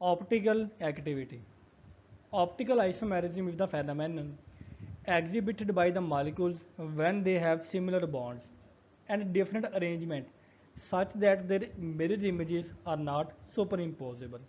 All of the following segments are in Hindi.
Optical activity. Optical isomerism is the phenomenon exhibited by the molecules when they have similar bonds and different arrangement such that their mirror images are not superimposable.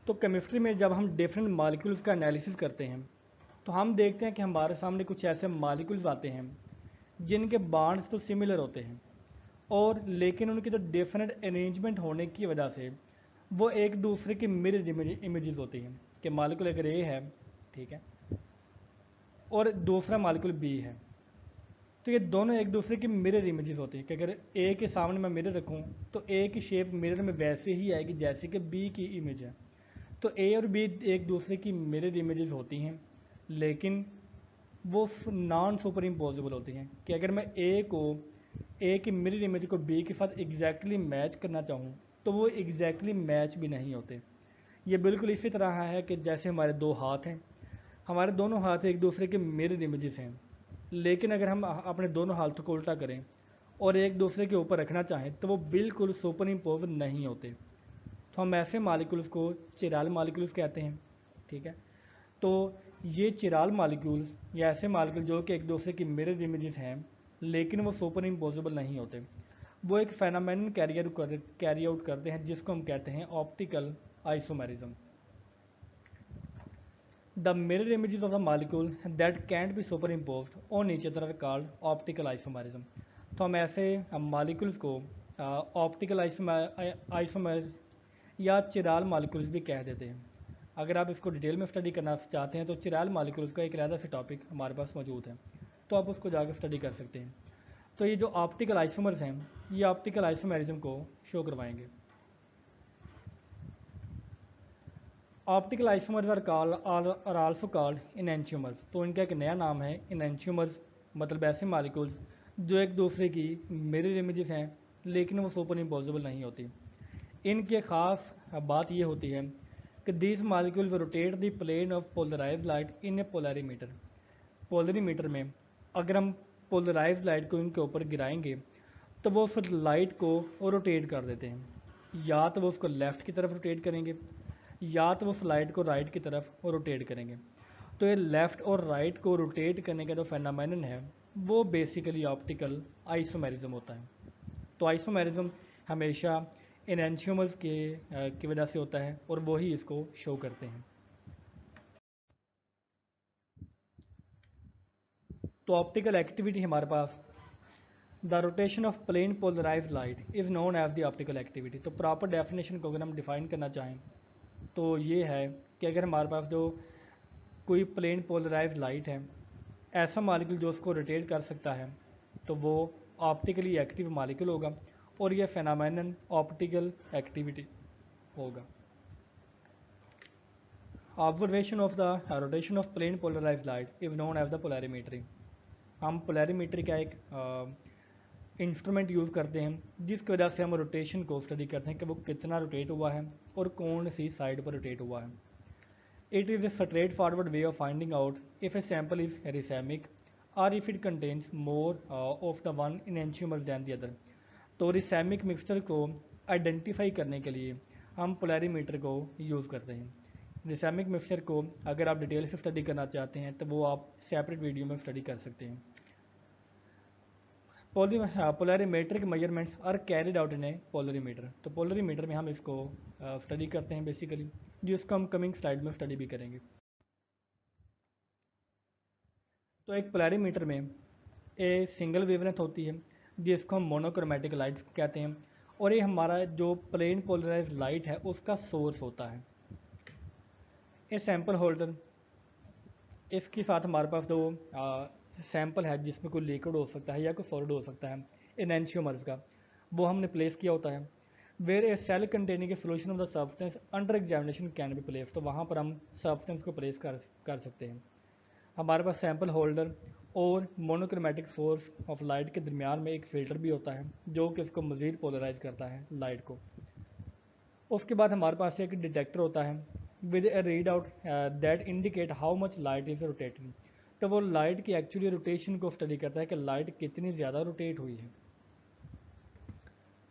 तो केमिस्ट्री में जब हम डिफरेंट मॉलिक्यूल्स का एनालिसिस करते हैं तो हम देखते हैं कि हमारे सामने कुछ ऐसे मॉलिक्यूल्स आते हैं जिनके बॉन्ड्स तो सिमिलर होते हैं और लेकिन उनकी जो डिफरेंट अरेंजमेंट होने की वजह से वो एक दूसरे की मिरर इमेजेस होती हैं कि मॉलिक्यूल अगर ए है, ठीक है, और दूसरा मॉलिक्यूल बी है, तो ये दोनों एक दूसरे की मिरर इमेजेस होती हैं कि अगर ए के सामने मैं मिरर रखूँ तो ए की शेप मिरर में वैसे ही आएगी जैसे कि बी की इमेज है। तो ए और बी एक दूसरे की मिरर इमेजेस होती हैं, लेकिन वो नॉन सुपर इम्पोजिबल होती हैं कि अगर मैं ए की मिरर इमेज को बी के साथ एग्जैक्टली मैच करना चाहूँ तो वो एग्जैक्टली मैच भी नहीं होते। ये बिल्कुल इसी तरह है कि जैसे हमारे दो हाथ हैं, हमारे दोनों हाथ एक दूसरे के मिरर इमेजेस हैं, लेकिन अगर हम अपने दोनों हाथों को उल्टा करें और एक दूसरे के ऊपर रखना चाहें तो वो बिल्कुल सुपर इम्पोज नहीं होते। तो हम ऐसे मालिक्यूल्स को चिराल मालिक्यूल्स कहते हैं, ठीक है। तो ये चिराल मालिक्यूल्स या ऐसे मालिक्यूल जो कि एक दूसरे की मिरर इमेजेस हैं लेकिन वो सुपर इम्पोजिबल नहीं होते, वो एक फेनोमेनन कैरी आउट करते हैं जिसको हम कहते हैं optical isomerism. The mirror images of the molecule that can't be superimpose on each other are called optical isomerism. तो हम ऐसे मालिक्यूल्स को ऑप्टिकल आइसोमेरिज्म या चिराल मालिक्यूल्स भी कह देते हैं। अगर आप इसको डिटेल में स्टडी करना चाहते हैं तो चिराल मालिक्यूल्स का एक अलग से टॉपिक हमारे पास मौजूद है, तो आप उसको जाकर स्टडी कर सकते हैं। तो ये जो ऑप्टिकल आइसोमर्स हैं ये ऑप्टिकल आइसोमेरिज्म को शो करवाएंगे। Optical isomers are also called enantiomers. तो इनका एक नया नाम है इनएंशियोमर्स, मतलब ऐसे मालिक्यूल्स जो एक दूसरे की मिरर इमेजेस हैं लेकिन वो सुपर इम्पोजिबल नहीं होती। इनकी ख़ास बात ये होती है कि these molecules rotate the plane of polarise light in a polarimeter. Polarimeter में अगर हम पोलराइज लाइट को इनके ऊपर गिराएंगे तो वो उस लाइट को रोटेट कर देते हैं, या तो वो उसको लेफ़्ट की तरफ रोटेट करेंगे या तो वो उस लाइट को राइट की तरफ रोटेट करेंगे। तो ये लेफ़्ट और राइट को रोटेट करने का जो फेनोमेनन है वो बेसिकली ऑप्टिकल आइसोमेरिज्म होता है। तो आइसोमेरिज्म हमेशा इनएंशियोमर्स की वजह से होता है और वही इसको शो करते हैं। तो ऑप्टिकल एक्टिविटी हमारे पास the rotation of plane polarized light is known as the optical activity. तो प्रॉपर डेफिनेशन को अगर हम डिफाइन करना चाहें तो ये है कि अगर हमारे पास जो कोई प्लेन पोलराइज्ड लाइट है, ऐसा मालिक्यूल जो उसको रोटेट कर सकता है, तो वो ऑप्टिकली एक्टिव मालिक्यूल होगा और ये फेनोमेनन ऑप्टिकल एक्टिविटी होगा। Observation of the rotation of plane polarized light is known as the polarimetry. हम पोलैरिमीट्री का एक इंस्ट्रूमेंट यूज़ करते हैं जिसकी वजह से हम रोटेशन को स्टडी करते हैं कि वो कितना रोटेट हुआ है और कौन सी साइड पर रोटेट हुआ है। It is a straightforward way of finding out if a sample is racemic और if it contains more of the one enantiomer than the other. तो रिसैमिक मिक्सचर को आइडेंटिफाई करने के लिए हम पोलैरिमीटर को यूज़ करते हैं। रिसैमिक मिक्सचर को अगर आप डिटेल से स्टडी करना चाहते हैं तो वो आप सेपरेट वीडियो में स्टडी कर सकते हैं। Polarimetric measurements are carried out in a polarimeter. तो पोलरीमीटर में हम इसको स्टडी करते हैं बेसिकली, जिसको हम कमिंग स्लाइड में स्टडी भी करेंगे। तो एक पोलरीमीटर में ए सिंगल वेवलेंथ होती है जिसको हम मोनोक्रोमेटिक लाइट्स कहते हैं, और ये हमारा जो प्लेन पोलराइज्ड लाइट है उसका सोर्स होता है। ए सैम्पल होल्डर, इसके साथ हमारे पास दो सैम्पल है जिसमें कोई लिक्विड हो सकता है या कोई सॉलिड हो सकता है इनएंशियोमर्स का, वो हमने प्लेस किया होता है। Where a cell containing a solution of the substance under examination can be place. तो वहाँ पर हम सब्सटेंस को प्लेस कर सकते हैं। हमारे पास सैम्पल होल्डर और मोनोक्रोमेटिक सोर्स ऑफ लाइट के दरमियान में एक फ़िल्टर भी होता है जो कि इसको मज़ीद पोलराइज करता है लाइट को। उसके बाद हमारे पास एक डिटेक्टर होता है with A read out that indicate how much light is rotating. तो वो लाइट की एक्चुअली रोटेशन को स्टडी करता है कि लाइट कितनी ज़्यादा रोटेट हुई है।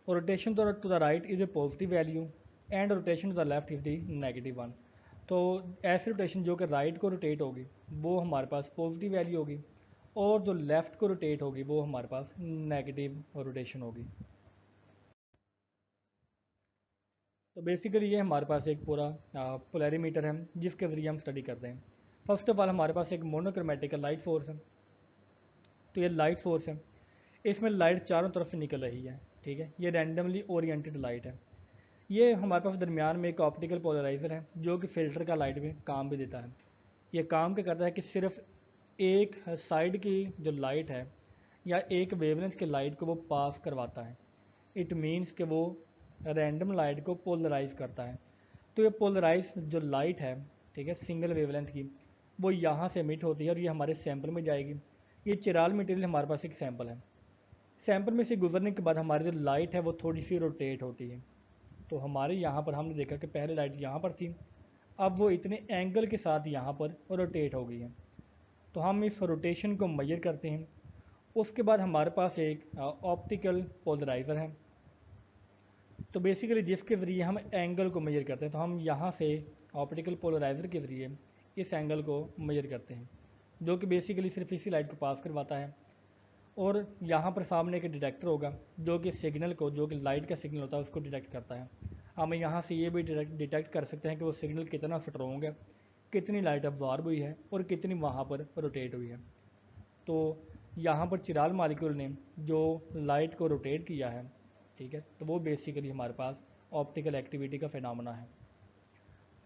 और rotation to the right is a positive value and rotation to the left is the negative one. तो ऐसी रोटेशन जो कि राइट को रोटेट होगी वो हमारे पास पॉजिटिव वैल्यू होगी, और जो लेफ़्ट को रोटेट होगी वो हमारे पास नेगेटिव रोटेशन होगी। तो बेसिकली ये हमारे पास एक पूरा पोलैरीमीटर है जिसके ज़रिए हम स्टडी करते हैं। फर्स्ट ऑफ ऑल हमारे पास एक मोनोक्रोमेटिक लाइट सोर्स है। तो ये लाइट सोर्स है, इसमें लाइट चारों तरफ से निकल रही है, ठीक है। ये रैंडमली ओरिएंटेड लाइट है। ये हमारे पास दरमियान में एक ऑप्टिकल पोलराइज़र है जो कि फ़िल्टर का लाइट में काम भी देता है। ये काम क्या करता है कि सिर्फ एक साइड की जो लाइट है या एक वेवलेंथ की लाइट को वो पास करवाता है। इट मीन्स कि वो रैंडम लाइट को पोलराइज करता है। तो ये पोलराइज जो लाइट है, ठीक है, सिंगल वेवलेंथ की, वो यहाँ से एमिट होती है और ये हमारे सैंपल में जाएगी। ये चिराल मटेरियल हमारे पास एक सैंपल है। सैंपल में से गुजरने के बाद हमारी जो लाइट है वो थोड़ी सी रोटेट होती है। तो हमारे यहाँ पर हमने देखा कि पहले लाइट यहाँ पर थी, अब वो इतने एंगल के साथ यहाँ पर रोटेट हो गई है। तो हम इस रोटेशन को मेजर करते हैं। उसके बाद हमारे पास एक ऑप्टिकल पोलराइज़र है। तो बेसिकली जिसके ज़रिए हम एंगल को मेजर करते हैं, तो हम यहाँ से ऑप्टिकल पोलराइज़र के ज़रिए इस एंगल को मेजर करते हैं, जो कि बेसिकली सिर्फ इसी लाइट को पास करवाता है। और यहाँ पर सामने एक डिटेक्टर होगा जो कि सिग्नल को, जो कि लाइट का सिग्नल होता है, उसको डिटेक्ट करता है। हम यहाँ से ये भी डिटेक्ट कर सकते हैं कि वो सिग्नल कितना स्ट्रॉन्ग है, कितनी लाइट अब्जॉर्ब हुई है और कितनी वहाँ पर रोटेट हुई है। तो यहाँ पर चिराल मालिक्यूल ने जो लाइट को रोटेट किया है, ठीक है, तो वो बेसिकली हमारे पास ऑप्टिकल एक्टिविटी का फिनोमेना है।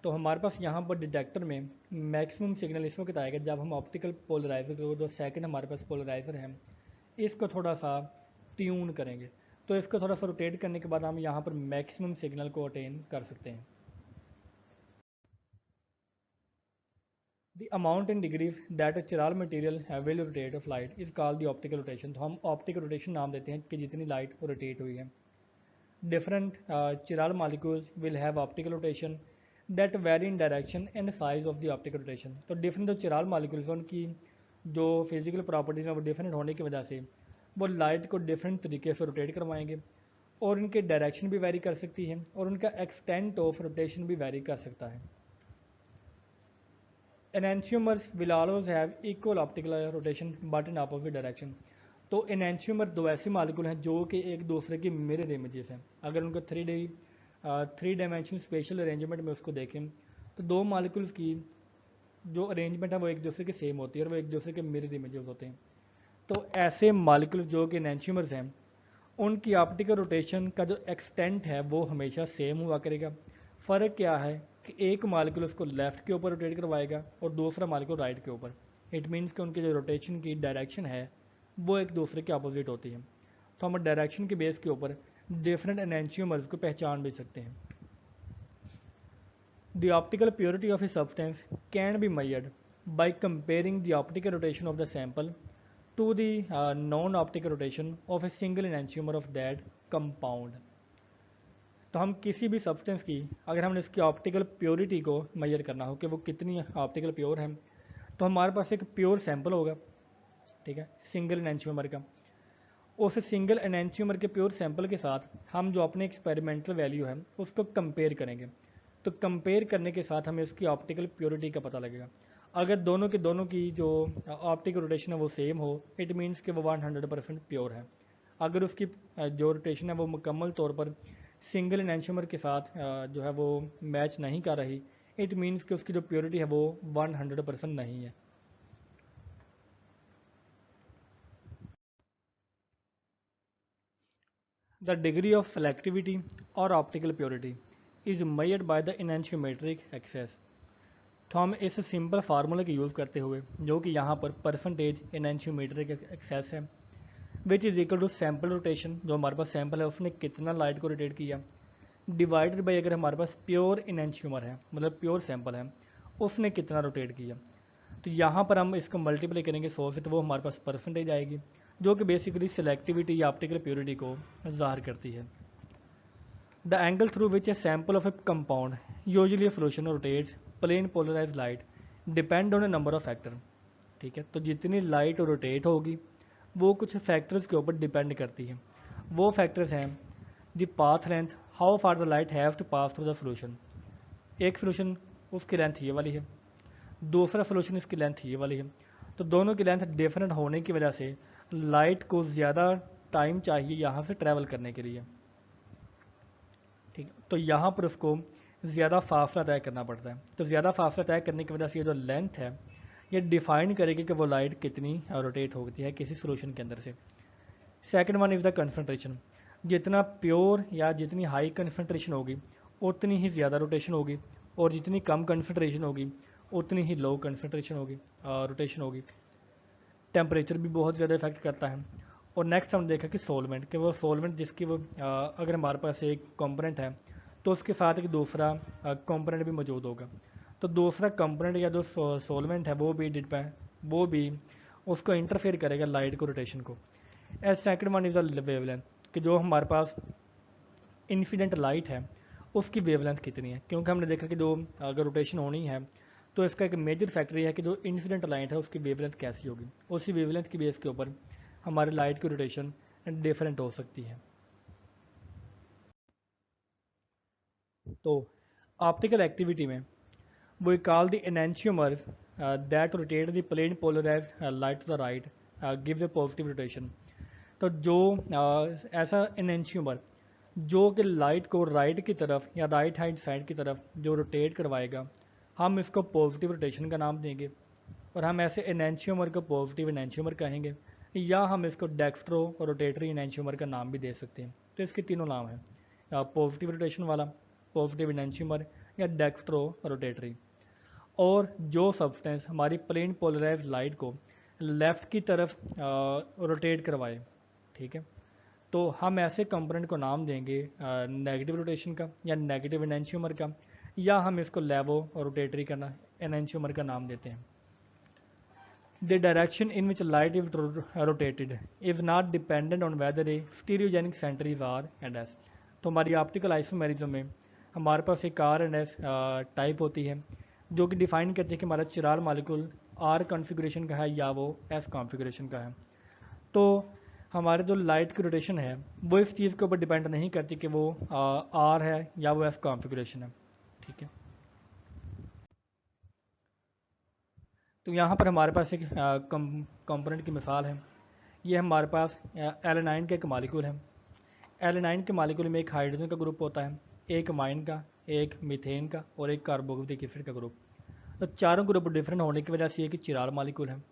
तो हमारे पास यहाँ पर डिटेक्टर में मैक्सिमम सिग्नल इस वक्त आएगा जब हम ऑप्टिकल पोलराइज़र को, जो सेकंड हमारे पास पोलराइज़र है, इसको थोड़ा सा ट्यून करेंगे। तो इसको थोड़ा सा रोटेट करने के बाद हम यहाँ पर मैक्सिमम सिग्नल को अटेन कर सकते हैं। The amount in degrees that a chiral material will rotate of light is called the optical rotation। तो हम ऑप्टिकल रोटेशन नाम देते हैं कि जितनी लाइट रोटेट हुई है। Different chiral molecules will have optical rotation that vary in direction and size of the optical rotation। तो डिफरेंट जो चिराल मालिक्यूल्स हैं उनकी जो फिजिकल प्रॉपर्टीज़ हैं वो डिफरेंट होने की वजह से वो लाइट को डिफरेंट तरीके से रोटेट करवाएंगे, और उनके डायरेक्शन भी वेरी कर सकती है और उनका एक्सटेंट ऑफ रोटेशन भी वेरी कर सकता है। Enantiomers will always have equal optical rotation but in opposite direction. तो एनेंशियोमर दो ऐसे मालिक्यूल हैं जो कि एक दूसरे की मिरर इमेजेस हैं। अगर उनको थ्री डायमेंशनल स्पेशल अरेंजमेंट में उसको देखें तो दो मालिक्यूल्स की जो अरेंजमेंट है वो एक दूसरे के सेम होती है और वो एक दूसरे के मिरर इमेजेस होते हैं। तो ऐसे मालिक्यूल्स जो कि एनेंशियोमर्स हैं उनकी ऑप्टिकल रोटेशन का जो एक्सटेंट है वो हमेशा सेम हुआ करेगा। फ़र्क क्या है कि एक मालिक्यूल उसको लेफ़्ट के ऊपर रोटेट करवाएगा और दूसरा मालिक्यूल राइट के ऊपर। इट मीन्स कि उनकी जो रोटेशन की डायरेक्शन है वो एक दूसरे के अपोजिट होती है। तो हम डायरेक्शन के बेस के ऊपर डिफरेंट एनेंशियोमर्स को पहचान भी सकते हैं। The optical purity of a substance can be measured by comparing the optical rotation of the sample to the non-optical rotation of a single enantiomer of that compound। तो हम किसी भी सब्सटेंस की अगर हमने इसकी ऑप्टिकल प्योरिटी को मेजर करना हो कि वो कितनी ऑप्टिकल प्योर है, तो हमारे पास एक प्योर सैंपल होगा, ठीक है, सिंगल एनेंशियोमर का। उस सिंगल एनेंशियोमर के प्योर सैंपल के साथ हम जो अपने एक्सपेरिमेंटल वैल्यू है उसको कंपेयर करेंगे। तो कंपेयर करने के साथ हमें उसकी ऑप्टिकल प्योरिटी का पता लगेगा। अगर दोनों की जो ऑप्टिकल रोटेशन है वो सेम हो, इट मीन्स कि वो 100% प्योर है। अगर उसकी जो रोटेशन है वो मुकम्मल तौर पर सिंगल एनेंशियोमर के साथ जो है वो मैच नहीं कर रही, इट मीन्स कि उसकी जो प्योरिटी है वो 100% नहीं है। द डिग्री ऑफ सेलेक्टिविटी और optical purity is measured by the enantiomeric excess. तो हम इस सिंपल फार्मूले का यूज़ करते हुए, जो कि यहाँ पर परसेंटेज एनेंशियोमेट्रिक एक्सेस है, which is equal to sample rotation, जो हमारे पास सैंपल है उसने कितना लाइट को रोटेट किया, डिवाइडेड बाई अगर हमारे पास प्योर एनेंशियोमर है, मतलब प्योर सैंपल है, उसने कितना रोटेट किया। तो यहाँ पर हम इसको मल्टीप्लाई करेंगे 100 से, तो वो हमारे पास परसेंटेज आएगी, जो कि बेसिकली सेलेक्टिविटी या ऑप्टिकल प्योरिटी को ज़ाहिर करती है। The angle through which a sample of a compound usually solution rotates plane polarise light depend on a number of factor. ठीक है, तो जितनी लाइट रोटेट होगी वो कुछ फैक्टर्स के ऊपर डिपेंड करती है। वो फैक्टर्स हैं the path length, how far the light has to pass through the solution. एक सोल्यूशन उसकी लेंथ ये वाली है, दूसरा सोल्यूशन इसकी लेंथ ये वाली है, तो दोनों की लेंथ डिफरेंट होने की वजह से लाइट को ज़्यादा टाइम चाहिए यहाँ से ट्रैवल करने के लिए। ठीक है, तो यहाँ पर उसको ज़्यादा फासला तय करना पड़ता है। तो ज़्यादा फासला तय करने की वजह से ये जो लेंथ है ये डिफाइन करेगी कि वो लाइट कितनी रोटेट होती है किसी सोल्यूशन के अंदर से। Second one is the concentration. जितना प्योर या जितनी हाई कंसनट्रेशन होगी उतनी ही ज़्यादा रोटेशन होगी, और जितनी कम कंसनट्रेशन होगी उतनी ही लो कंसनट्रेशन होगी, रोटेशन होगी। टेम्परेचर भी बहुत ज़्यादा इफेक्ट करता है। और नेक्स्ट हम देखा कि सोलवेंट, कि वो सोलवेंट जिसकी वो अगर हमारे पास एक कंपोनेंट है तो उसके साथ एक दूसरा कंपोनेंट भी मौजूद होगा, तो दूसरा कंपोनेंट या जो सोलवेंट है वो भी उसको इंटरफेयर करेगा लाइट को रोटेशन को। As second one is the wavelength, कि जो हमारे पास इंसिडेंट लाइट है उसकी वेवलेंथ कितनी है, क्योंकि हमने देखा कि जो अगर रोटेशन होनी है तो इसका एक मेजर फैक्टर ये है कि जो इंसिडेंट लाइट है उसकी वेवलेंथ कैसी होगी। उसी वेवलेंथ की बेस के ऊपर हमारे लाइट की रोटेशन डिफरेंट हो सकती है। तो ऑप्टिकल एक्टिविटी में we call the enantiomers that rotate the plane polarized light to the right gives a positive rotation। तो जो ऐसा enantiomer जो कि लाइट को राइट की तरफ या राइट हैंड साइड की तरफ जो रोटेट करवाएगा, हम इसको पॉजिटिव रोटेशन का नाम देंगे, और हम ऐसे एनेंशियोमर को पॉजिटिव एनेंशियोमर कहेंगे, या हम इसको डेक्स्ट्रो और रोटेटरी एनेंशियोमर का नाम भी दे सकते हैं। तो इसके तीनों नाम हैं, पॉजिटिव रोटेशन वाला, पॉजिटिव एनेंशियोमर, या डेक्स्ट्रो रोटेटरी। और जो सब्सटेंस हमारी प्लेन पोलराइज्ड लाइट को लेफ़्ट की तरफ रोटेट करवाए, ठीक है, तो हम ऐसे कंपोनेंट को नाम देंगे नेगेटिव रोटेशन का या नेगेटिव एनेंशियोमर का, या हम इसको लेवो और रोटेटरी का एनेंशियोमर का नाम देते हैं। The direction in which light is rotated is not dependent on whether a stereogenic centre is R and S. तो हमारी ऑप्टिकल आइसोमेरिज्म में हमारे पास एक आर एंड एस टाइप होती है, जो कि डिफाइन करती है कि हमारा चिराल मालिक्यूल आर कॉन्फ़िगरेशन का है या वो एस कॉन्फ़िगरेशन का है। तो हमारे जो लाइट की रोटेशन है वो इस चीज़ के ऊपर डिपेंड नहीं करती कि वो आर है या वो एस कॉन्फ़िगरेशन है। ठीक है, तो यहाँ पर हमारे पास एक कंपोनेंट की मिसाल है। ये हमारे पास एलेनाइन का एक मालिक्यूल है। एलेनाइन के मालिक्यूल में एक हाइड्रोजन का ग्रुप होता है, एक अमाइन का, एक मीथेन का और एक कार्बोक्सिलिक एसिड का ग्रुप। तो चारों ग्रुप डिफरेंट होने की वजह से ये कि चिराल मालिक्यूल है।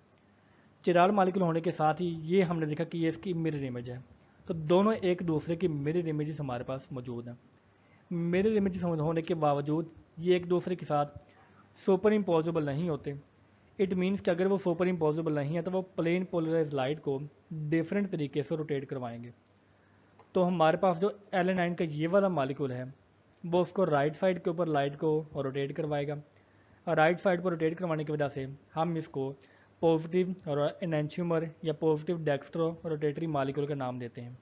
चिराल मालिक्यूल होने के साथ ही ये हमने देखा कि ये इसकी मिरर इमेज है। तो दोनों एक दूसरे की मिरर इमेजेस हमारे पास मौजूद हैं। मिरर इमेजेस होने के बावजूद ये एक दूसरे के साथ सुपर इम्पोजिबल नहीं होते। इट मीन्स कि अगर वो सुपर इम्पोजिबल नहीं है तो वो प्लेन पोलराइज लाइट को डिफरेंट तरीके से रोटेट करवाएंगे। तो हमारे पास जो एलेनाइन का ये वाला मालिक्यूल है वो उसको राइट साइड के ऊपर लाइट को रोटेट करवाएगा, और राइट साइड पर रोटेट करवाने की वजह से हम इसको पॉजिटिव और एनेंशियोमर या पॉजिटिव डेक्स्ट्रो रोटेटरी मालिक्यूल का नाम देते हैं।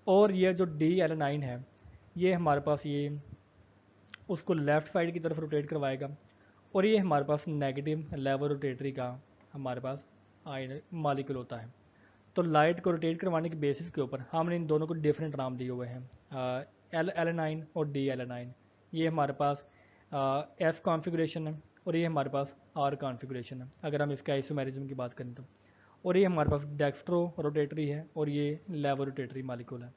और ये जो डी एलेनाइन है ये हमारे पास ये उसको लेफ़्ट साइड की तरफ रोटेट करवाएगा, और ये हमारे पास नेगेटिव लेवल रोटेटरी का हमारे पास आयन मालिक्यूल होता है। तो लाइट को रोटेट करवाने की बेसिस के ऊपर हमने इन दोनों को डिफरेंट नाम दिए हुए हैं, एल एलेनाइन और डी एलेनाइन। ये हमारे पास एस कॉन्फ़िगरेशन है और ये हमारे पास आर कॉन्फ़िगरेशन है अगर हम इसके आइसोमेरिज्म की बात करें तो। और ये हमारे पास डेक्स्ट्रो रोटेटरी है और ये लेवो रोटेटरी मालिक्यूल है।